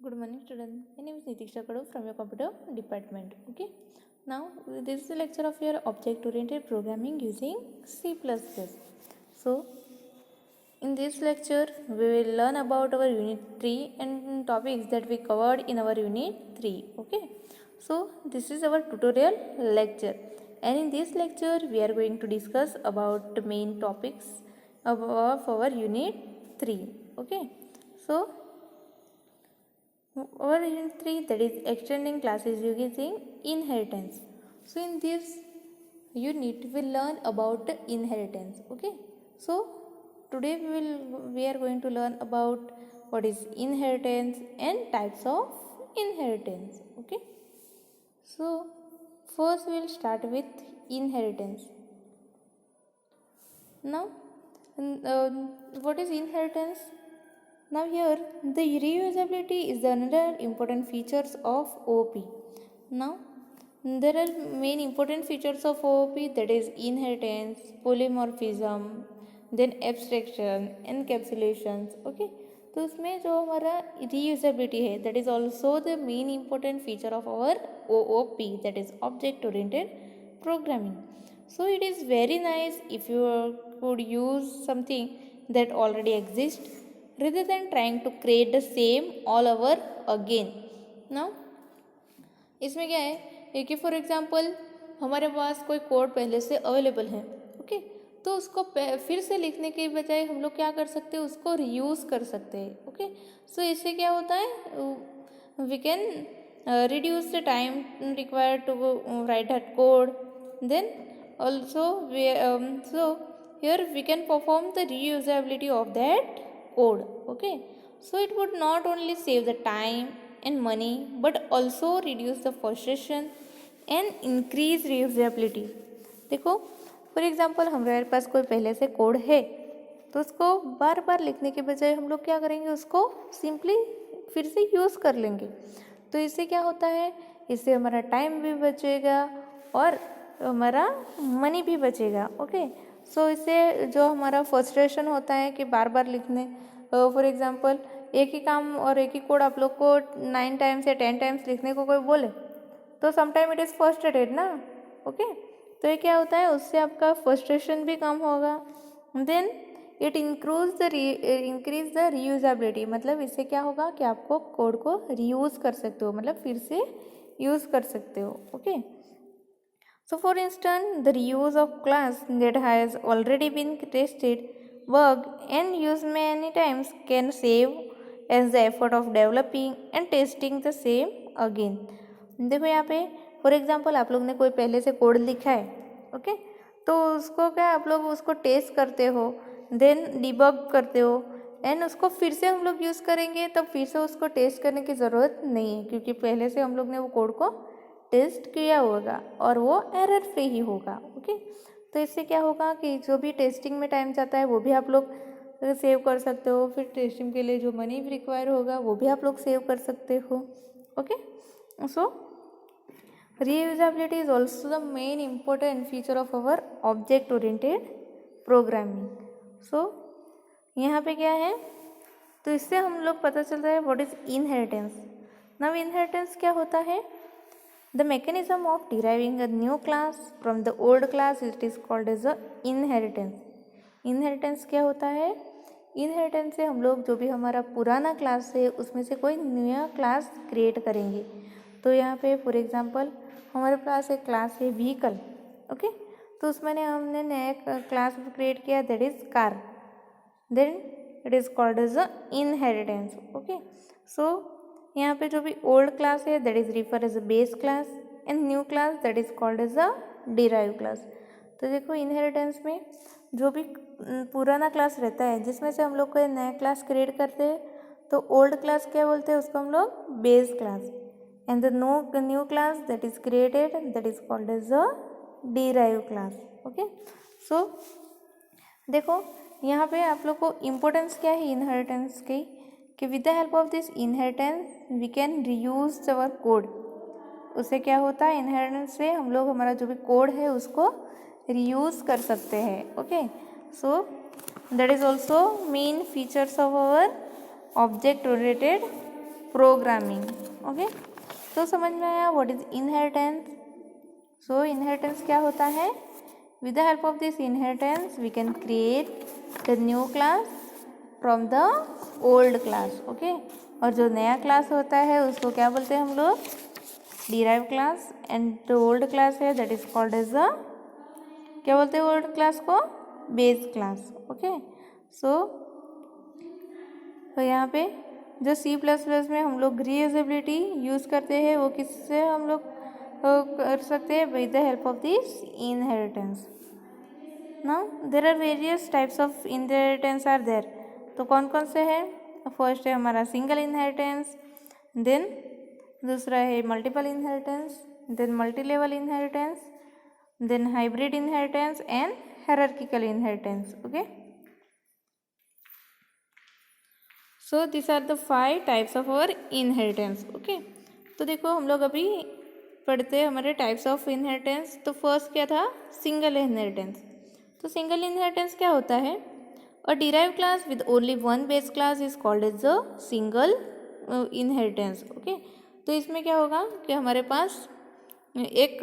Good morning, students. My name is Nitiksha Kadu from your computer department. Okay. Now this is a lecture of your object-oriented programming using C++. So in this lecture we will learn about our unit 3 and topics that we covered in our unit 3. Okay. So this is our tutorial lecture, and in this lecture we are going to discuss about the main topics of our unit 3. Okay. So our unit 3, that is extending classes using inheritance. So in this unit we will learn about the inheritance. Okay. So today we are going to learn about what is inheritance and types of inheritance. Okay. So first we will start with inheritance. Now what is inheritance? Now here the reusability is another important features of OOP. Now there are main important features of OOP, that is inheritance, polymorphism, then abstraction, encapsulations. Okay, तो उसमें जो हमारा reusability है, that is also the main important feature of our OOP, that is object oriented programming. So it is very nice if you could use something that already exists rather than trying to create the same all over again. Now इसमें क्या है कि for example हमारे पास कोई code पहले से available है. Okay, तो उसको फिर से लिखने के बजाय हम लोग क्या कर सकते हैं, उसको रीयूज़ कर सकते हैं. ओके, सो इससे क्या होता है, we can reduce the time required to write that code. Then also so here we can perform the reusability of that code. Okay, so it would not only save the time and money but also reduce the frustration and increase reusability. देखो for example हमारे पास कोई पहले से code है, तो उसको बार बार लिखने के बजाय हम लोग क्या करेंगे, उसको सिंपली फिर से यूज़ कर लेंगे. तो इससे क्या होता है, इससे हमारा टाइम भी बचेगा और हमारा मनी भी बचेगा. ओके, सो इससे जो हमारा फ्रस्ट्रेशन होता है कि बार बार लिखने, फॉर एग्जांपल एक ही काम और एक ही कोड आप लोग को 9 टाइम्स या 10 टाइम्स लिखने को कोई बोले तो समटाइम इट इज़ फ्रस्ट्रेटेड ना. ओके, तो ये क्या होता है, उससे आपका फ्रस्ट्रेशन भी कम होगा. Then it increase the reusability, मतलब इससे क्या होगा कि आपको कोड को रीयूज़ कर सकते हो, मतलब फिर से यूज़ कर सकते हो. Okay, so for instance the reuse of class that has already been tested, worked and used many times can save as the effort of developing and testing the same again. देखो यहाँ पे for example आप लोग ने कोई पहले से code लिखा है. ओके, तो उसको क्या आप लोग उसको टेस्ट करते हो, देन डिबग करते हो, एंड उसको फिर से हम लोग यूज़ करेंगे तब फिर से उसको टेस्ट करने की ज़रूरत नहीं है, क्योंकि पहले से हम लोग ने वो कोड को टेस्ट किया होगा और वो एरर फ्री ही होगा. ओके, तो इससे क्या होगा कि जो भी टेस्टिंग में टाइम जाता है वो भी आप लोग सेव कर सकते हो, फिर टेस्टिंग के लिए जो मनी रिक्वायर होगा वो भी आप लोग सेव कर सकते हो. Okay, so reusability is also the main important feature of our object oriented programming. so यहाँ पे क्या है, तो इससे हम लोग पता चलता है what is inheritance. now inheritance क्या होता है, the mechanism of deriving a new class from the old class, it is called as a inheritance. inheritance क्या होता है, inheritance से हम लोग जो भी हमारा पुराना क्लास है उसमें से कोई नया क्लास क्रिएट करेंगे. तो यहाँ पे फॉर एग्जांपल हमारे पास एक क्लास है व्हीकल. ओके, तो उसमें हमने नया क्लास क्रिएट किया, that is car. Then it is called as a inheritance. Okay, so यहाँ पे जो भी ओल्ड क्लास है that is refer as a base class and new class that is called as a derive class. तो देखो inheritance में जो भी पुराना क्लास रहता है जिसमें से हम लोग कोई नया क्लास क्रिएट करते हैं, तो ओल्ड क्लास क्या बोलते हैं, उसको हम लोग base class, and the new class that is created that is called as a derived class. okay, so देखो यहाँ पे आप लोग को इम्पोर्टेंस क्या है इनहेरिटेंस की, कि with the help of this inheritance we can reuse our code. उससे क्या होता है, इनहेरिटेंस से हम लोग हमारा जो भी कोड है उसको रीयूज कर सकते हैं. Okay, so that is also main features of our object oriented programming. Okay, तो समझ में आया what is inheritance. So inheritance क्या होता है? With the help of this inheritance we can create the new class from the old class. Okay, और जो नया क्लास होता है उसको क्या बोलते हैं हम लोग? Derive class. एंड जो ओल्ड क्लास है that is called as the, क्या बोलते हैं ओल्ड क्लास को? Base class. ओके, सो तो यहाँ पे जो C++ में हम लोग रीयूजेबिलिटी यूज़ करते हैं वो किससे हम लोग कर सकते हैं? With the help of this inheritance. Now there are various types of inheritance are there. तो कौन कौन से हैं? फर्स्ट है हमारा सिंगल इनहेरिटेंस, देन दूसरा है multiple inheritance, then multi level inheritance, then hybrid inheritance and hierarchical inheritance. Okay, so this are the 5 types of our inheritance. Okay, तो देखो हम लोग अभी पढ़ते हैं हमारे टाइप्स ऑफ इनहेरिटेंस। तो फर्स्ट क्या था? Single inheritance. तो सिंगल इनहेरिटेंस क्या होता है? A derive class with only one base class is called as the single inheritance. Okay, तो इसमें क्या होगा कि हमारे पास एक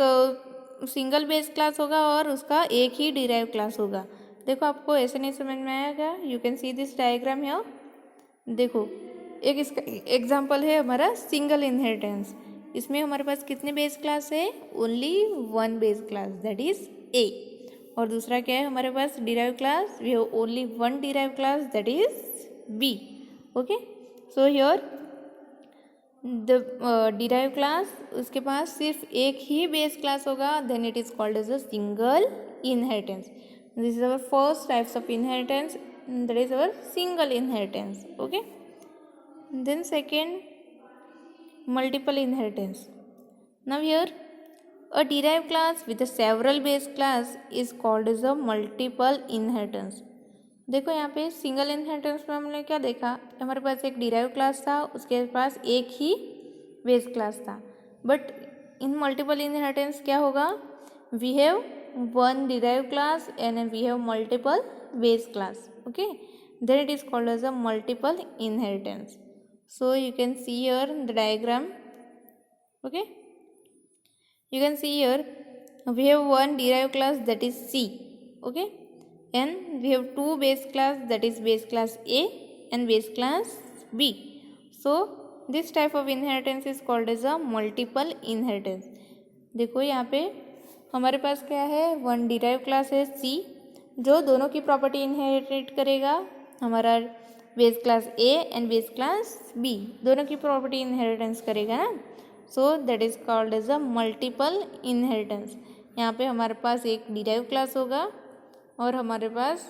सिंगल बेस क्लास होगा और उसका एक ही डिराइव क्लास होगा। देखो आपको ऐसे नहीं समझ में आएगा, you can see this diagram here. देखो एक इसका एग्जाम्पल है हमारा सिंगल इनहेरिटेंस। इसमें हमारे पास कितने बेस क्लास है? Only one base class that is A. और दूसरा क्या है हमारे पास? Derive class, we have only one derive class that is B. Okay, so here the derive class, उसके पास सिर्फ एक ही बेस क्लास होगा, then it is called as a single inheritance. This is our first types of inheritance, that is our single inheritance. Okay, then second multiple inheritance. Now here a derived class with a several base class is called as a multiple inheritance. देखो यहाँ पे single inheritance में हमने क्या देखा? हमारे पास एक derive class था, उसके पास एक ही बेस क्लास था। बट इन मल्टीपल इनहेरिटेंस क्या होगा? We have one derive class and we have multiple base class. Okay, then it is called as a multiple inheritance. So you can see here the diagram. Okay, you can see here we have one derived class that is C. Okay, and we have two base class that is base class A and base class B. So this type of inheritance is called as a multiple inheritance. देखो यहाँ पे हमारे पास क्या है? One derive class है C जो दोनों की प्रॉपर्टी इनहेरिट करेगा, हमारा base class A and base class B दोनों की प्रॉपर्टी इनहेरिटेंस करेगा ना। So that is called as a multiple inheritance. यहाँ पे हमारे पास एक डिराइव क्लास होगा और हमारे पास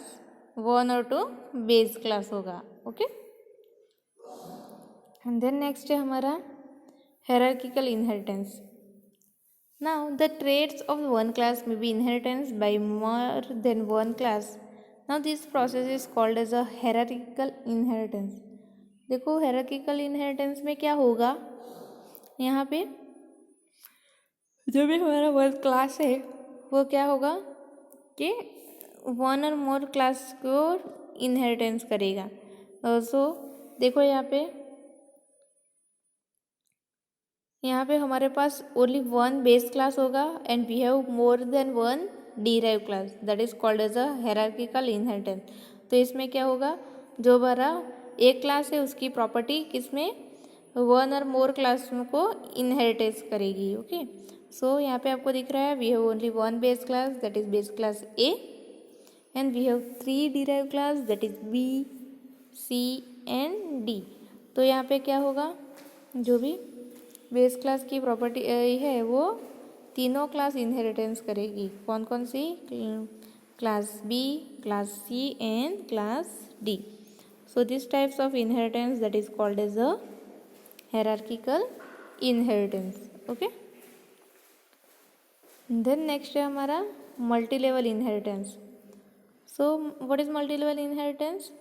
वन और टू बेस क्लास होगा। ओके, एंड देन नेक्स्ट है हमारा hierarchical inheritance. Now the traits of one class may be inherited by more than one class. Now this process is called as a hierarchical inheritance. देखो hierarchical inheritance में क्या होगा? यहाँ पे जो भी हमारा वन क्लास है वो क्या होगा कि वन और मोर क्लास को इनहेरिटेंस करेगा। सो देखो यहाँ पे हमारे पास ओनली वन बेस क्लास होगा and we have more than one derive class that is called as a hierarchical inheritance. तो इसमें क्या होगा? जो हमारा एक क्लास है उसकी प्रॉपर्टी किसमें? वन और मोर क्लास को इनहेरिटेंस करेगी। ओके, सो यहाँ पे आपको दिख रहा है we have only one base class that is base class A and we have three derive class that is B, C and D. तो यहाँ पे क्या होगा? जो भी बेस क्लास की प्रॉपर्टी है वो तीनों क्लास इनहेरिटेंस करेगी। कौन कौन सी? Class B, class C and class D. So this types of inheritance that is called as a hierarchical inheritance. Okay, then next है हमारा multi level inheritance. So what is multi level inheritance?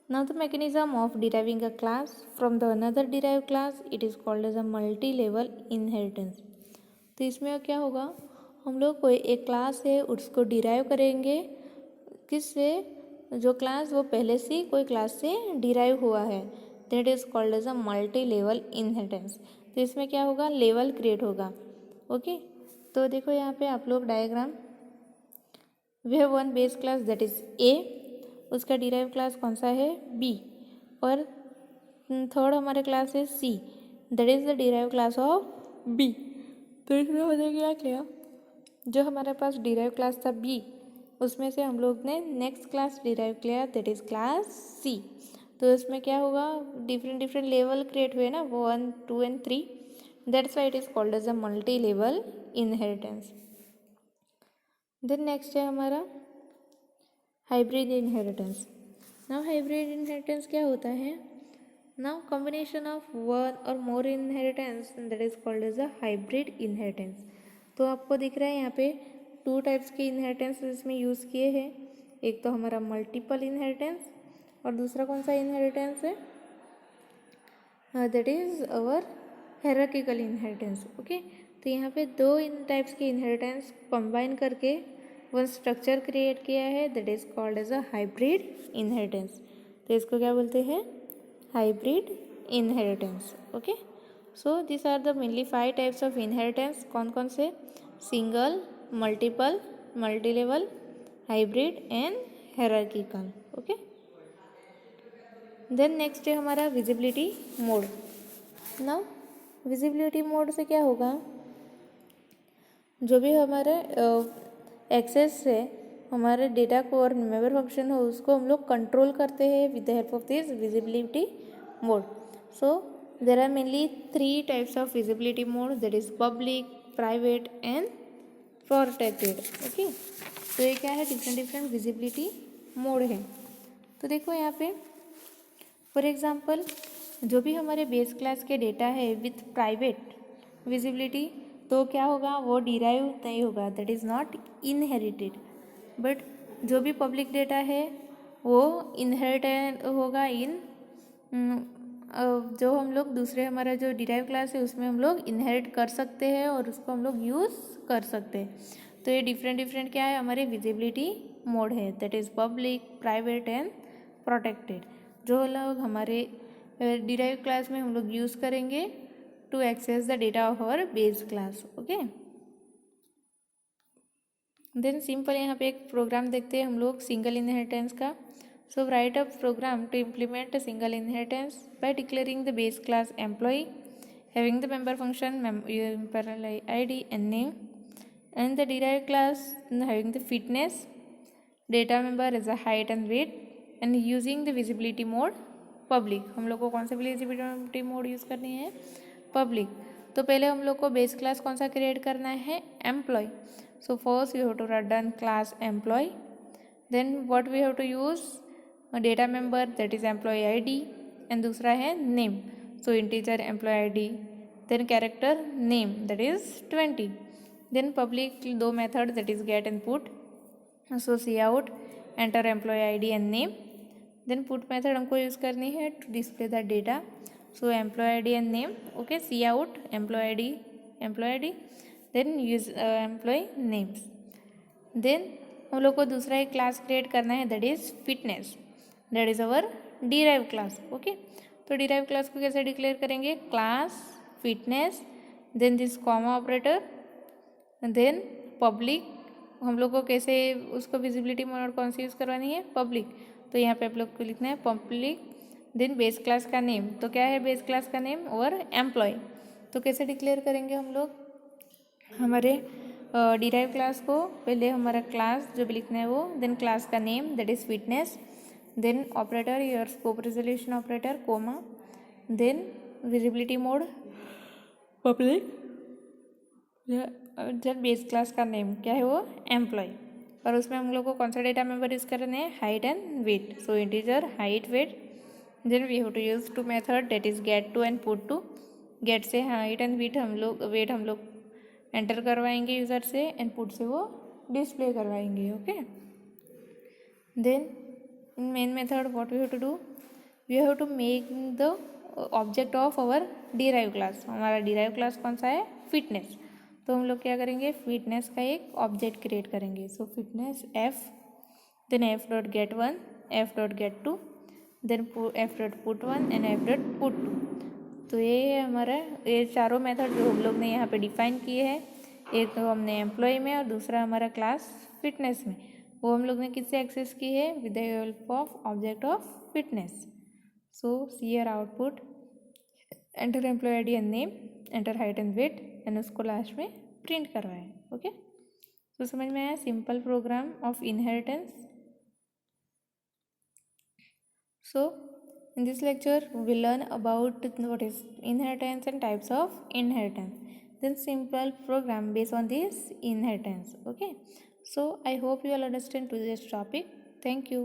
Now the mechanism of deriving a class from the another derived class, it is called as a multi-level inheritance. तो इसमें क्या होगा? हम लोग कोई एक क्लास है उसको डिराइव करेंगे किससे? जो क्लास वो पहले से कोई क्लास से डिराइव हुआ है। That is called as a multi level inheritance. तो इसमें क्या होगा, लेवल क्रिएट होगा। ओके, तो देखो यहाँ पे आप लोग diagram, we have one base class that is A, उसका डिराइव क्लास कौन सा है, बी, और थर्ड हमारे क्लास है C, that is the derive class of B. तो इसमें हो क्या किया, जो हमारे पास डिराइव क्लास था बी, उसमें से हम लोग ने नेक्स्ट क्लास डिराइव किया दैट इज क्लास सी। तो इसमें क्या होगा, डिफरेंट डिफरेंट लेवल क्रिएट हुए ना, 1 2 and 3, that's why it is called as a multi level inheritance. Then next है हमारा hybrid inheritance. Now hybrid inheritance क्या होता है, नाउ कॉम्बिनेशन ऑफ वन और more inheritance that is called as a hybrid inheritance. तो आपको दिख रहा है यहाँ पे टू टाइप्स के इनहेरिटेंस इसमें यूज़ किए हैं, एक तो हमारा मल्टीपल इनहेरिटेंस और दूसरा कौन सा इनहेरिटेंस है, that is our hierarchical inheritance. Okay, तो यहाँ पे दो इन टाइप्स के इनहेरिटेंस कंबाइन करके वन स्ट्रक्चर क्रिएट किया है that is called as a hybrid inheritance. तो इसको क्या बोलते हैं, hybrid inheritance. Okay, so this are the mainly 5 types of inheritance. कौन कौन से, single, multiple, multi level, hybrid and hierarchical. Okay, then next है हमारा visibility mode. Now visibility mode से क्या होगा, जो भी हमारे एक्सेस से हमारे डेटा को और मेमोरी फंक्शन हो उसको हम लोग कंट्रोल करते हैं with the help of this visibility mode. So there are mainly 3 types of visibility mode that is public, private and protected. Okay, तो ये क्या है, डिफरेंट डिफरेंट विजिबिलिटी मोड है। तो देखो यहाँ पे फॉर एग्जांपल जो भी हमारे बेस क्लास के डेटा है विथ प्राइवेट विजिबिलिटी, तो क्या होगा, वो डिराइव नहीं होगा, that is not inherited. But जो भी पब्लिक डेटा है वो इनहेरिटेड होगा इन जो हम लोग दूसरे हमारा जो डिराइव क्लास है उसमें हम लोग इनहेरिट कर सकते हैं और उसको हम लोग यूज़ कर सकते हैं। तो ये डिफरेंट डिफरेंट क्या है, हमारे विजिबिलिटी मोड है that is public, private and protected, जो लोग हमारे डिराइव क्लास में हम लोग यूज़ करेंगे to access the data of our base class. Okay, then simple यहाँ पे एक प्रोग्राम देखते हैं हम लोग सिंगल इनहेरिटेंस का। So write a program to implement single inheritance by declaring the base class employee having the member function employee id and name, and the derived class having the fitness, data member as a height and weight, and using the visibility mode public। हम लोग को कौन सा visibility mode use करनी है, public. तो पहले हम लोग को बेस क्लास कौन सा क्रिएट करना है, employee. So first you have to run class employee, then what we have to use, data member that is employee ID, and दूसरा है name, so integer employee ID, then character name that is 20, then public दो method that is get and put, so C out enter employ ID and name, then put method हमको use करनी है to display the data, so employee ID and name. Okay, cout employ ID then use employ names. Then हम लोग को दूसरा एक class create करना है that is fitness, that is our derive class. Okay, तो डिराइव क्लास को कैसे डिक्लेयर करेंगे, class fitness, then this comma operator, then public. हम लोग को कैसे उसको विजिबिलिटी मोड कौन सी यूज़ करवानी है, पब्लिक। तो यहाँ पे आप लोग को लिखना है पब्लिक, देन बेस क्लास का नेम, तो क्या है बेस क्लास का नेम, और एम्प्लॉय। तो कैसे डिक्लेयर करेंगे हम लोग, हमारे डिराइव क्लास को पहले हमारा क्लास जो भी लिखना है वो, देन क्लास का name that is fitness, then operator your scope resolution operator comma, then visibility mode public, जब बेस क्लास का नेम क्या है वो एम्प्लॉय, और उसमें हम लोग को कौन सा डेटा मेंबर यूज़ करने हैं, height and weight, so integer height weight, then we have to use two method that is get two and put two. Get से हाइट एंड वेट हम लोग एंटर करवाएंगे यूज़र से, एंड पुट से वो display करवाएंगे। Okay, then in main method what we have to do, we have to make the object of our derive class. हमारा derive class कौन सा है, फिटनेस। तो हम लोग क्या करेंगे, फिटनेस का एक ऑब्जेक्ट क्रिएट करेंगे, so fitness F, then F dot get 1, F dot get 2, then F dot put 1 and F dot put 2। तो ये है हमारा, ये चारों मेथड जो हम लोग ने यहाँ पे डिफाइन किए हैं। एक तो हमने एम्प्लॉय में और दूसरा हमारा क्लास फिटनेस में, वो हम लोग ने किससे एक्सेस की है, with the help of object of fitness. So see our output, enter employ ID and name, enter height and weight, and उसको लास्ट में प्रिंट करवाए। ओके, तो समझ में आया simple program of inheritance. So in this lecture we will learn about what is inheritance and types of inheritance, then simple program based on this inheritance. Okay, so I hope you all understand today's topic. Thank you.